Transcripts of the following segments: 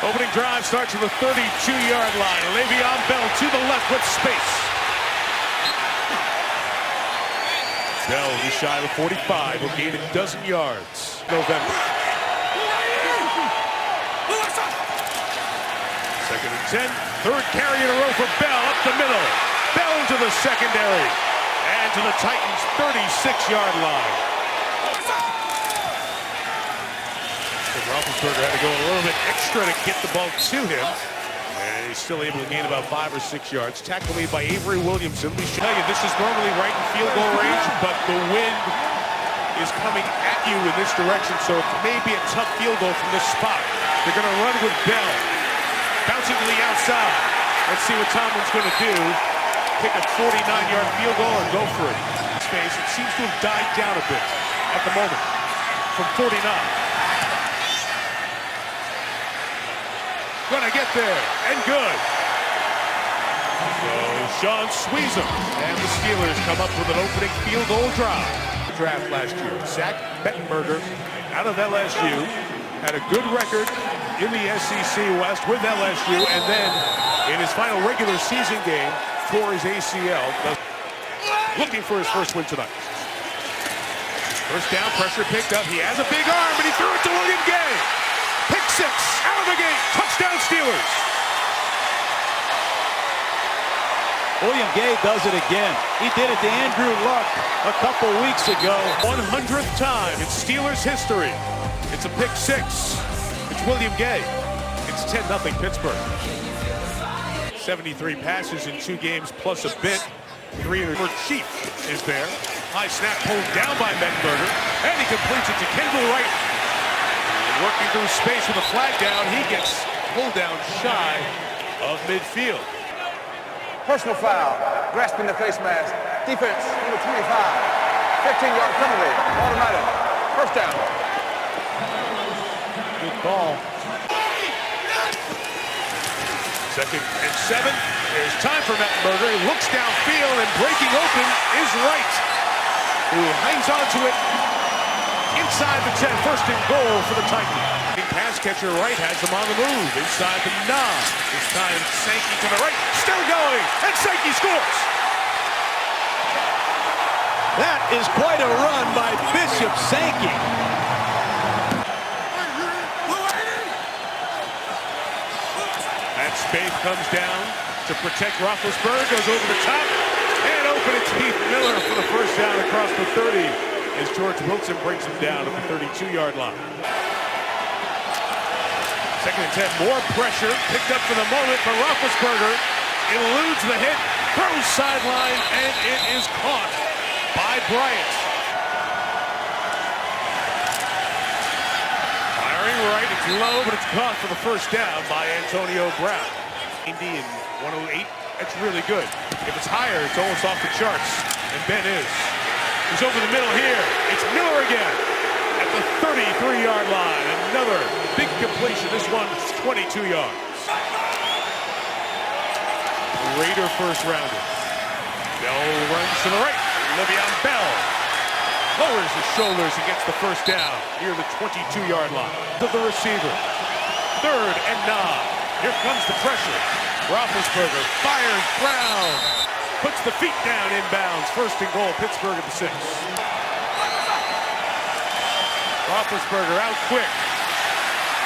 Opening drive starts at the 32-yard line. Le'Veon Bell to the left with space. Bell is shy of 45. Will gain a dozen yards. November. Second and 10. Third carry in a row for Bell up the middle. Bell into the secondary. And to the Titans' 36-yard line. Roethlisberger had to go a little bit extra to get the ball to him. And he's still able to gain about 5 or 6 yards. Tackle made by Avery Williamson. We should tell you, this is normally right in field goal range, but the wind is coming at you in this direction, so it may be a tough field goal from this spot. They're going to run with Bell. Bouncing to the outside. Let's see what Tomlin's going to do. Kick a 49-yard field goal or go for it. Space, it seems to have died down a bit at the moment from 49. Gonna get there, and good. So Sean Sweezum and the Steelers come up with an opening field goal drive. Draft last year, Zach Mettenberger out of LSU, had a good record in the SEC West with LSU, and then in his final regular season game, tore his ACL. Looking for his first win tonight. First down, pressure picked up. He has a big arm, and he threw it to William Gay. Pick 6, out of the gate, touchdown Steelers. William Gay does it again. He did it to Andrew Luck a couple weeks ago. 100th time in Steelers history. It's a pick 6. It's William Gay. It's 10-0 Pittsburgh. 73 passes in 2 games plus a bit. 3 for Chief is there. High snap pulled down by Mettenberger, and he completes it to Kendall Wright. Working through space with a flag down. He gets pulled down shy of midfield. Personal foul, grasping the face mask. Defense, number 25. 15-yard penalty, automatic. First down. Good ball. Second and 7. There's time for Mettenberger. He looks downfield, and breaking open is Wright, who hangs on to it inside the 10. First and goal for the Titans. Pass catcher Wright has them on the move. Inside the 9. This time Sankey to the right. Still going. And Sankey scores. That is quite a run by Bishop Sankey. And Spaeth comes down to protect Roethlisberger. Goes over the top. And open it's Heath Miller for the first down across the 30. As George Wilson brings him down at the 32-yard line. Second and 10, more pressure, picked up for the moment for Roethlisberger. Eludes the hit, throws sideline, and it is caught by Bryant. Firing right, it's low, but it's caught for the first down by Antonio Brown. 90 and 108, that's really good. If it's higher, it's almost off the charts, and Ben is. He's over the middle here. It's Miller again at the 33-yard line. Another big completion. This one's 22 yards. Raider first rounder. Bell runs to the right. Le'Veon Bell lowers his shoulders and gets the first down near the 22-yard line. To the receiver. Third and 9. Here comes the pressure. Roethlisberger fires Brown. Puts the feet down inbounds. First and goal, Pittsburgh at the 6. Roethlisberger out quick.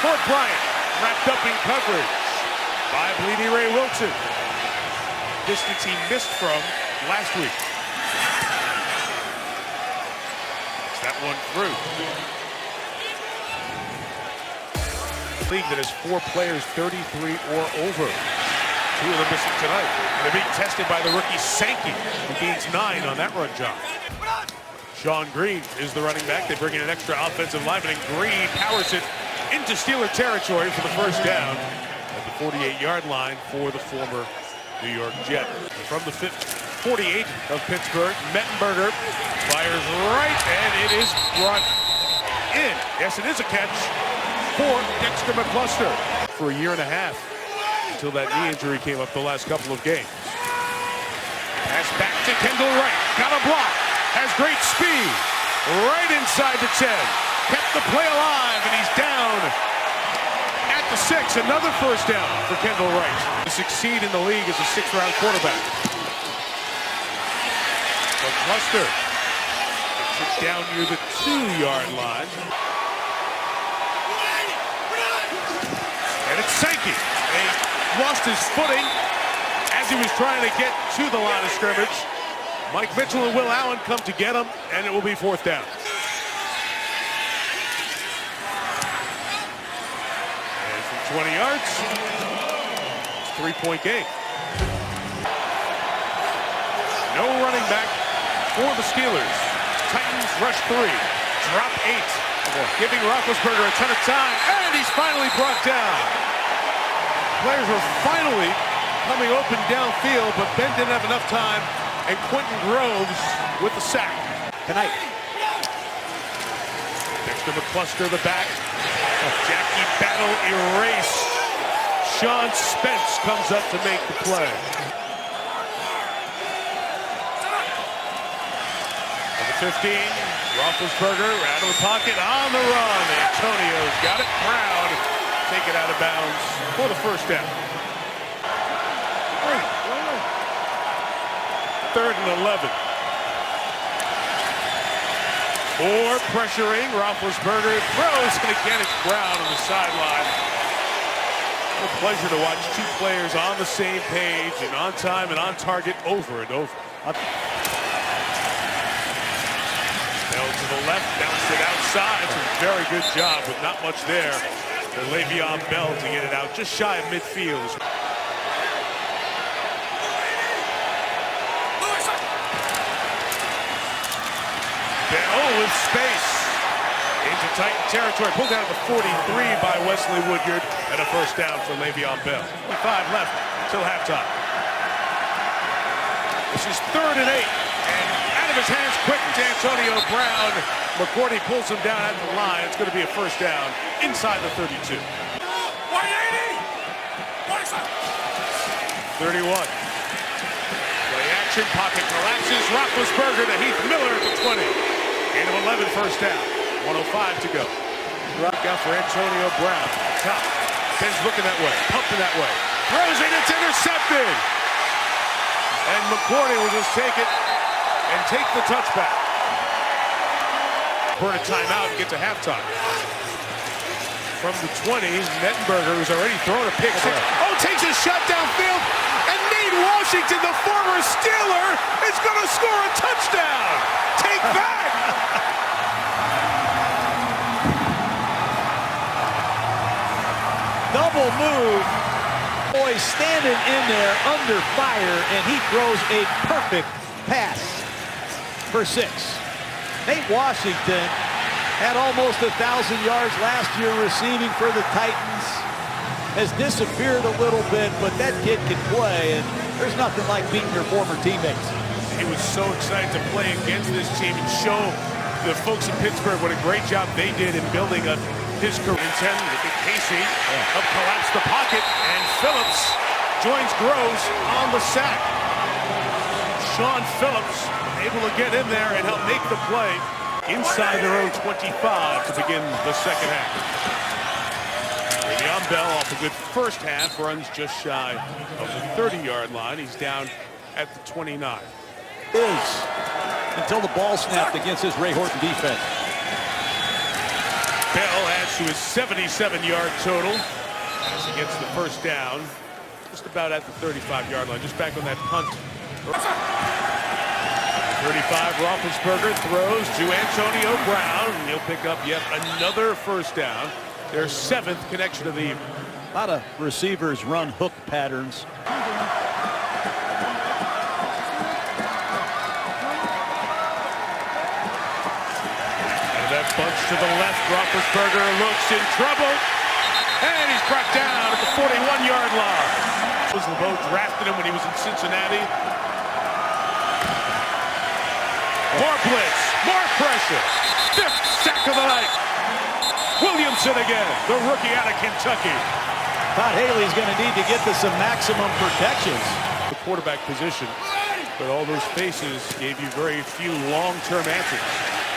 For Bryant, wrapped up in coverage by Bleedy Ray Wilson. Distance he missed from last week. Gets that one through. League that has 4 players 33 or over. 2 of them missing tonight. And they're being tested by the rookie Sankey, who gains 9 on that run job. Sean Green is the running back. They bring in an extra offensive lineman, and Green powers it into Steeler territory for the first down at the 48-yard line for the former New York Jet. From the 48 of Pittsburgh, Mettenberger fires right, and it is brought in. Yes, it is a catch for Dexter McCluster for a year and a half. Until that knee injury came up the last couple of games. Pass back to Kendall Wright. Got a block. Has great speed. Right inside the 10. Kept the play alive, and he's down at the 6. It's another first down for Kendall Wright to succeed in the league as a sixth-round quarterback. But Cluster gets it down near the 2-yard line. And it's Sankey. He lost his footing as he was trying to get to the line of scrimmage. Mike Mitchell and Will Allen come to get him, and it will be fourth down. And from 20 yards, it's a three-point game. No running back for the Steelers. Titans rush 3, drop 8, giving Roethlisberger a ton of time, and he's finally brought down. Players were finally coming open downfield, but Ben didn't have enough time, and Quentin Groves with the sack. Tonight. Dexter McCluster, the back. Jackie Battle erased. Sean Spence comes up to make the play. Number 15, Roethlisberger out of the pocket on the run. Antonio's got it. Brown take it out of bounds for the first down. 3rd and 11. Or pressuring, Roethlisberger throws, and again it's Brown on the sideline. What a pleasure to watch two players on the same page and on time and on target over and over. Bell to the left, bounced it outside. It's a very good job with not much there for Le'Veon Bell to get it out just shy of midfield. Bell with space into Titan territory. Pulled out of the 43 by Wesley Woodyard, and a first down for Le'Veon Bell. 5 left till halftime. This is 3rd and 8, and out of his hands quick to Antonio Brown. McCourty pulls him down at the line. It's going to be a first down inside the 32. 31. Play action, pocket collapses. Roethlisberger to Heath Miller at the 20. Gain of 11, first down. 1:05 to go. Rock out for Antonio Brown. Top. Ben's looking that way, pumping that way. Throws it, it's intercepted. And McCourty will just take it and take the touchback. Burn a timeout and get to halftime. From the 20, Mettenberger, who's already thrown a pick six. Oh, takes a shot downfield. And Nate Washington, the former Steeler, is going to score a touchdown. Take that. Double move. Boy standing in there under fire, and he throws a perfect pass for 6. Nate Washington had almost 1,000 yards last year receiving for the Titans. Has disappeared a little bit, but that kid can play, and there's nothing like beating your former teammates. He was so excited to play against this team and show the folks in Pittsburgh what a great job they did in building up his career. Casey up collapsed the pocket, and Phillips joins Groves on the sack. Sean Phillips able to get in there and help make the play inside their own 25 to begin the second half. Le'Veon Bell off a good first half, runs just shy of the 30-yard line. He's down at the 29. Until the ball snapped against his Ray Horton defense. Bell adds to his 77-yard total as he gets the first down, just about at the 35-yard line, just back on that punt. 35, Roethlisberger throws to Antonio Brown, and he'll pick up yet another first down. Their 7th connection of the evening. A lot of receivers run hook patterns. That bunch to the left, Roethlisberger looks in trouble, and he's brought down at the 41-yard line. LeBeau drafted him when he was in Cincinnati. More blitz, more pressure. 5th sack of the night. Williamson again, the rookie out of Kentucky. Todd Haley's going to need to get to some maximum protections. The quarterback position, but all those faces gave you very few long-term answers.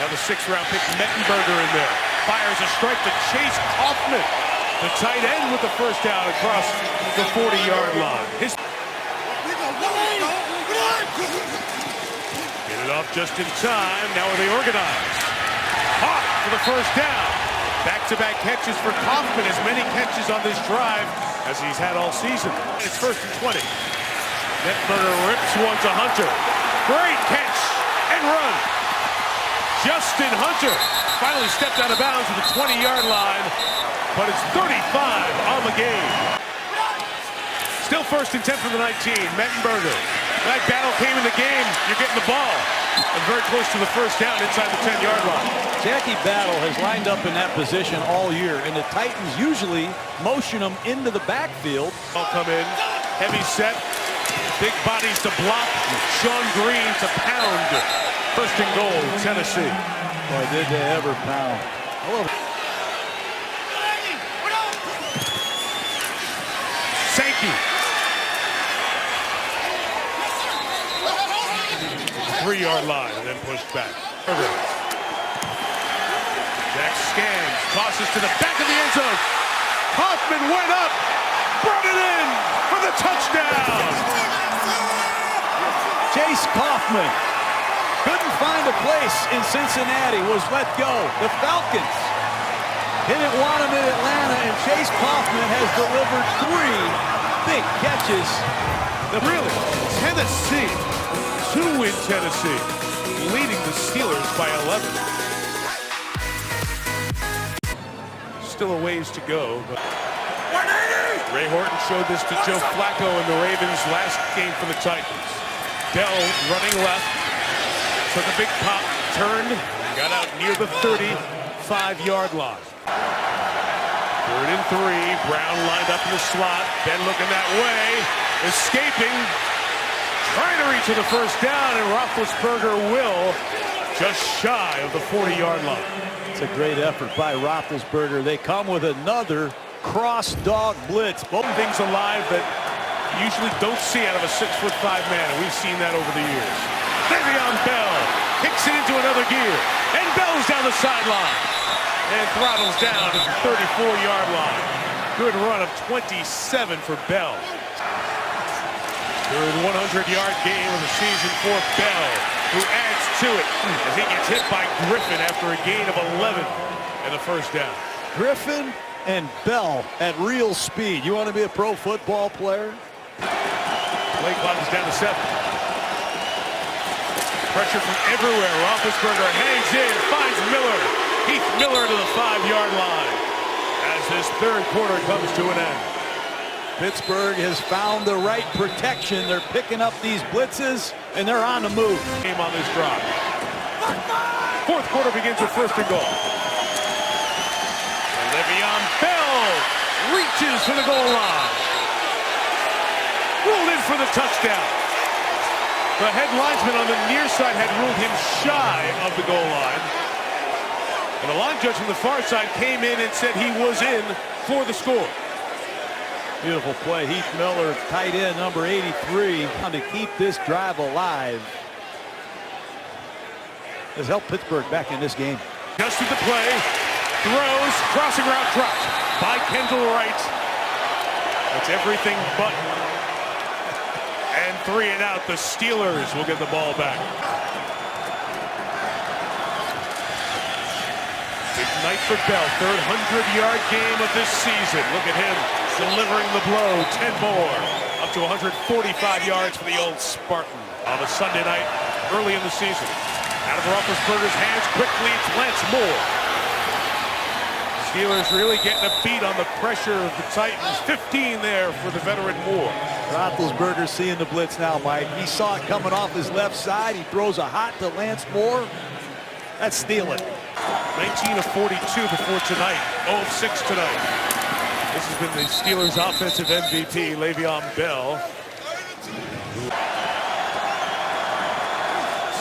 Now the 6th-round pick, Mettenberger in there. Fires a strike to Chase Kaufman. The tight end with the first down across the 40-yard line. Get it off just in time. Now are they organized? Hawk for the first down. Back-to-back catches for Kaufman. As many catches on this drive as he's had all season. It's 1st and 20. Netberger rips one to Hunter. Great catch and run. Justin Hunter finally stepped out of bounds at the 20-yard line, but it's 35 on the game. Still 1st and 10 from the 19. Mettenberger. That battle came in the game. You're getting the ball. And very close to the first down inside the 10-yard line. Jackie Battle has lined up in that position all year, and the Titans usually motion him into the backfield. Ball come in. Heavy set. Big bodies to block. Sean Green to pound. 1st and goal, Tennessee. Boy, did they ever pound. Sankey. 3-yard line and then pushed back. Jack scans, tosses to the back of the end zone. Kaufman went up, brought it in for the touchdown. Chase Kaufman couldn't find a place in Cincinnati, was let go. The Falcons didn't want him in Atlanta, and Chase Kaufman has delivered 3 big catches. Really, Tennessee, 2 in Tennessee, leading the Steelers by 11. Still a ways to go, but Ray Horton showed this to Joe Flacco in the Ravens' last game for the Titans. Bell running left, took a big pop, turned, got out near the 35-yard line. 3rd and 3, Brown lined up in the slot, Ben looking that way, escaping, trying to reach to the first down, and Roethlisberger will just shy of the 40-yard line. It's a great effort by Roethlisberger. They come with another cross-dog blitz. Both things alive that you usually don't see out of a 6'5" man, and we've seen that over the years. Le'Veon Bell kicks it into another gear, and Bell's down the sideline and throttles down to the 34-yard line. Good run of 27 for Bell. 3rd 100-yard game of the season for Bell, who adds to it as he gets hit by Griffin after a gain of 11 and the first down. Griffin and Bell at real speed. You want to be a pro football player? Play clock is down to 7. Pressure from everywhere. Roethlisberger hangs in, finds Miller. Heath Miller to the 5-yard line as this 3rd quarter comes to an end. Pittsburgh has found the right protection. They're picking up these blitzes, and they're on the move. Game on this drive. 4th quarter begins with 1st and goal. Le'Veon Bell reaches for the goal line. Ruled in for the touchdown. The head linesman on the near side had ruled him shy of the goal line. And the line judge from the far side came in and said he was in for the score. Beautiful play. Heath Miller, tight end, number 83, to keep this drive alive. Has helped Pittsburgh back in this game. Adjusted the play, throws, crossing route dropped by Kendall Wright. That's everything but. And 3 and out. The Steelers will get the ball back. Big night for Bell. 3rd 100-yard game of this season. Look at him delivering the blow. 10 more. Up to 145 yards for the old Spartan on a Sunday night early in the season. Out of Roethlisberger's hands quickly. It's Lance Moore. Steelers really getting a beat on the pressure of the Titans. 15 there for the veteran Moore. Roethlisberger seeing the blitz now, Mike. He saw it coming off his left side. He throws a hot to Lance Moore. That's stealing. 19 of 42 before tonight. 0 of 6 tonight. This has been the Steelers' offensive MVP, Le'Veon Bell.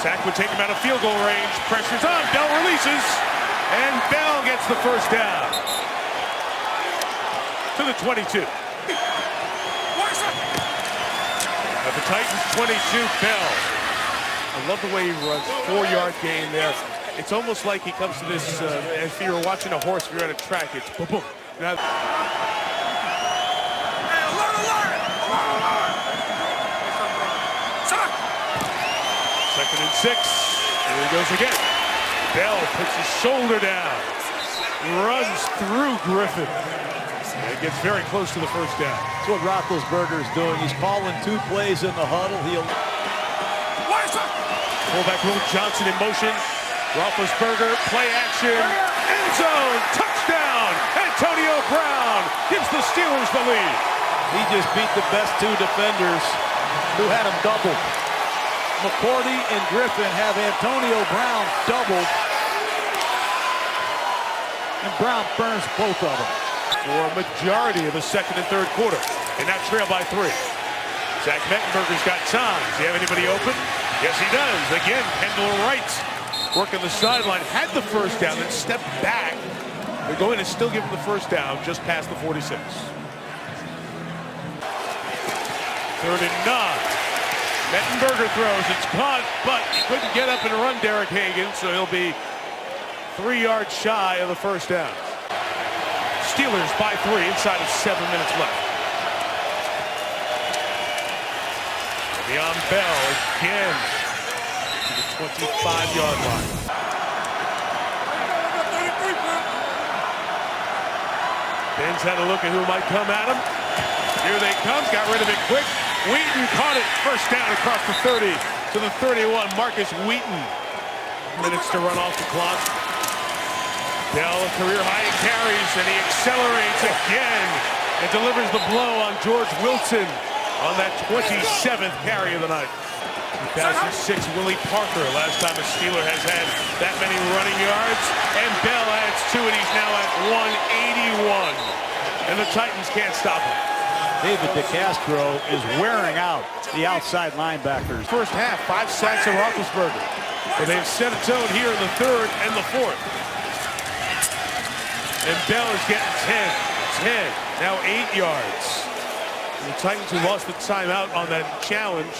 Sack would take him out of field goal range. Pressure's on. Bell releases. And Bell gets the first down. To the 22. At the Titans 22, Bell. I love the way he runs. 4-yard gain there. It's almost like he comes to this, if you were watching a horse, if you're at a track, it's boom, boom. Now, second and 6. Here he goes again. Bell puts his shoulder down, runs through Griffin, and gets very close to the first down. That's what Roethlisberger is doing. He's calling 2 plays in the huddle. He'll fullback Will Johnson in motion. Roethlisberger, play action, end zone, touchdown! Antonio Brown gives the Steelers the lead. He just beat the best 2 defenders who had him doubled. McCourty and Griffin have Antonio Brown doubled, and Brown burns both of them. For a majority of the second and third quarter, and now trail by 3. Zach Mettenberger's got time. Does he have anybody open? Yes, he does. Again, Kendall Wright working the sideline, had the first down, then stepped back. They're going to still give him the first down just past the 46. 3rd and 9. Mettenberger throws, it's caught, but he couldn't get up and run Derek Hagan, so he'll be 3 yards shy of the first down. Steelers by 3 inside of 7 minutes left. Le'Veon Bell again to the 25-yard line. Ben's had a look at who might come at him. Here they come, got rid of it quick. Wheaton caught it, first down across the 30 to the 31. Marcus Wheaton. Minutes to run off the clock. Bell, a career high in carries, and he accelerates again and delivers the blow on George Wilson on that 27th carry of the night. 2006, Willie Parker, last time a Steeler has had that many running yards, and Bell adds to it. He's now at 181, and the Titans can't stop him. David DeCastro is wearing out the outside linebackers. First half, 5 sacks of Roethlisberger. But they've set a tone here in the 3rd and the 4th. And Bell is getting 10, now 8 yards. And the Titans, who lost the timeout on that challenge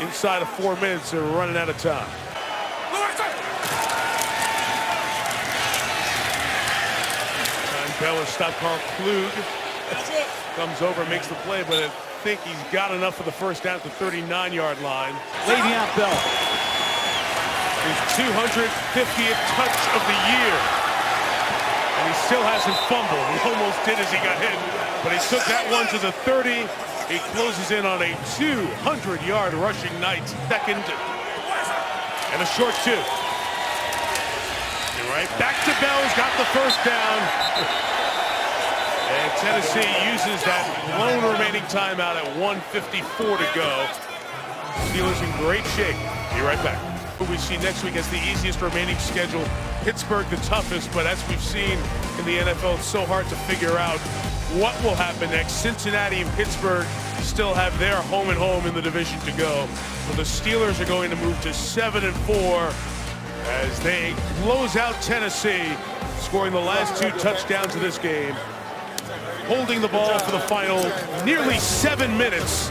inside of 4 minutes, are running out of time. And Bell has stopped Carl Klug. Comes over, makes the play, but I think he's got enough for the first down at the 39-yard line. Le'Veon Bell. His 250th touch of the year. And he still hasn't fumbled. He almost did as he got hit, but he took that one to the 30. He closes in on a 200-yard rushing night. Second and a short 2. And right back to Bell, who's got the first down. And Tennessee uses that lone remaining timeout at 1:54 to go. Steelers in great shape. Be right back. What we see next week as the easiest remaining schedule. Pittsburgh the toughest, but as we've seen in the NFL, it's so hard to figure out what will happen next. Cincinnati and Pittsburgh still have their home and home in the division to go. So the Steelers are going to move to 7-4 as they close out Tennessee, scoring the last 2 touchdowns of this game. Holding the ball for the final nearly 7 minutes